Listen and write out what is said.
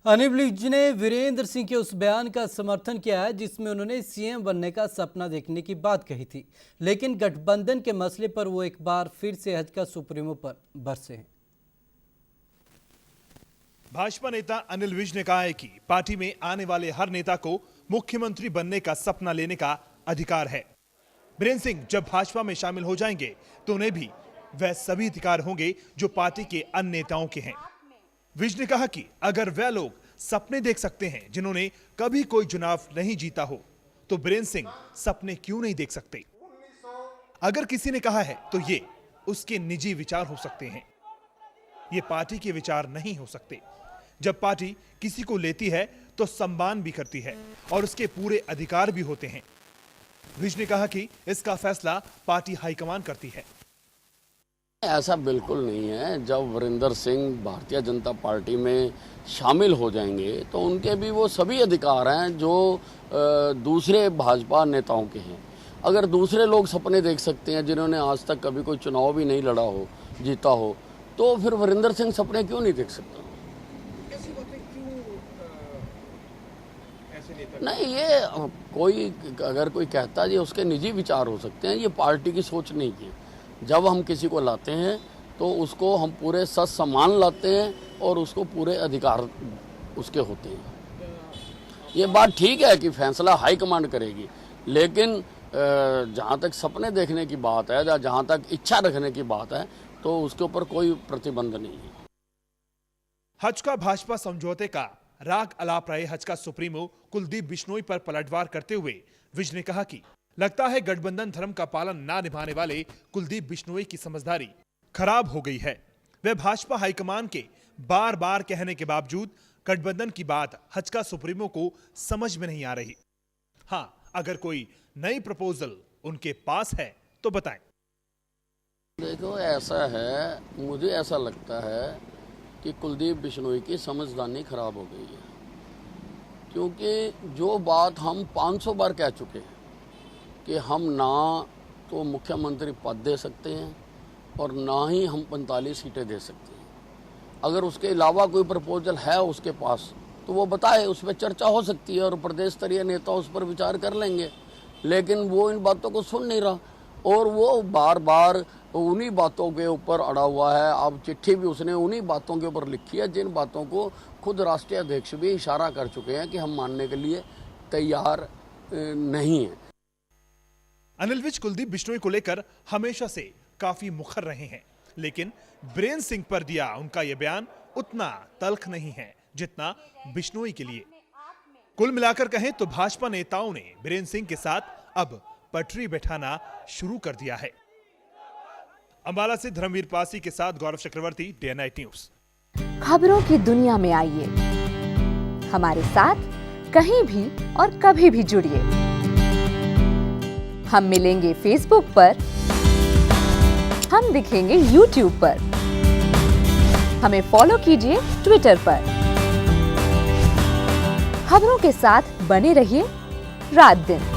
अनिल विज ने वीरेंद्र सिंह के उस बयान का समर्थन किया है जिसमें उन्होंने सीएम बनने का सपना देखने की बात कही थी, लेकिन गठबंधन के मसले पर वो एक बार फिर से हज सुप्रीमो पर बरसे हैं। भाजपा नेता अनिल विज ने कहा है कि पार्टी में आने वाले हर नेता को मुख्यमंत्री बनने का सपना लेने का अधिकार है। वीरेंद्र सिंह जब भाजपा में शामिल हो जाएंगे तो उन्हें भी वह सभी अधिकार होंगे जो पार्टी के अन्य नेताओं के हैं। विज ने कहा कि अगर वह लोग सपने देख सकते हैं जिन्होंने कभी कोई चुनाव नहीं जीता हो, तो वीरेंद्र सिंह सपने क्यों नहीं देख सकते। अगर किसी ने कहा है तो ये उसके निजी विचार हो सकते हैं, ये पार्टी के विचार नहीं हो सकते। जब पार्टी किसी को लेती है तो सम्मान भी करती है और उसके पूरे अधिकार भी होते हैं। विज ने कहा कि इसका फैसला पार्टी हाईकमान करती है। ऐसा बिल्कुल नहीं है। जब वीरेंद्र सिंह भारतीय जनता पार्टी में शामिल हो जाएंगे तो उनके भी वो सभी अधिकार हैं जो दूसरे भाजपा नेताओं के हैं। अगर दूसरे लोग सपने देख सकते हैं जिन्होंने आज तक कभी कोई चुनाव भी नहीं लड़ा हो, जीता हो, तो फिर वीरेंद्र सिंह सपने क्यों नहीं देख सकता। नहीं, ये कोई अगर कोई कहता जी उसके निजी विचार हो सकते हैं, ये पार्टी की सोच नहीं की। जब हम किसी को लाते हैं तो उसको हम पूरे सच सम्मान लाते हैं और उसको पूरे अधिकार उसके होते हैं। ये बात ठीक है कि फैसला हाईकमांड करेगी, लेकिन जहाँ तक सपने देखने की बात है या जहाँ तक इच्छा रखने की बात है तो उसके ऊपर कोई प्रतिबंध नहीं है। हज का भाजपा समझौते का राग अलाप रहे हज का सुप्रीमो कुलदीप बिश्नोई पर पलटवार करते हुए विज ने कहा कि लगता है गठबंधन धर्म का पालन ना निभाने वाले कुलदीप बिश्नोई की समझदारी खराब हो गई है। वह भाजपा हाईकमान के बार बार कहने के बावजूद गठबंधन की बात हज का सुप्रीमो को समझ में नहीं आ रही। हाँ, अगर कोई नई प्रपोजल उनके पास है तो बताएं। देखो, ऐसा है, मुझे ऐसा लगता है कि कुलदीप बिश्नोई की समझदारी खराब हो गई है, क्योंकि जो बात हम 500 बार कह चुके हैं कि हम ना तो मुख्यमंत्री पद दे सकते हैं और ना ही हम 45 सीटें दे सकते हैं। अगर उसके अलावा कोई प्रपोजल है उसके पास तो वो बताए, उस पर चर्चा हो सकती है और प्रदेश स्तरीय नेता उस पर विचार कर लेंगे। लेकिन वो इन बातों को सुन नहीं रहा और वो बार बार उन्हीं बातों के ऊपर अड़ा हुआ है। अब चिट्ठी भी उसने उन्हीं बातों के ऊपर लिखी है जिन बातों को खुद राष्ट्रीय अध्यक्ष भी इशारा कर चुके हैं कि हम मानने के लिए तैयार नहीं है। अनिल विज कुलदीप बिश्नोई को लेकर हमेशा से काफी मुखर रहे हैं, लेकिन वीरेंद्र सिंह पर दिया उनका यह बयान उतना तल्ख नहीं है जितना बिश्नोई के लिए। कुल मिलाकर कहें तो भाजपा नेताओं ने वीरेंद्र सिंह के साथ अब पटरी बैठाना शुरू कर दिया है। अंबाला से धर्मवीर पासी के साथ गौरव चक्रवर्ती, डे नाइट न्यूज। खबरों की दुनिया में आइए, हमारे साथ कहीं भी और कभी भी जुड़िए। हम मिलेंगे फेसबुक पर, हम दिखेंगे यूट्यूब पर, हमें फॉलो कीजिए ट्विटर पर। खबरों के साथ बने रहिए रात दिन।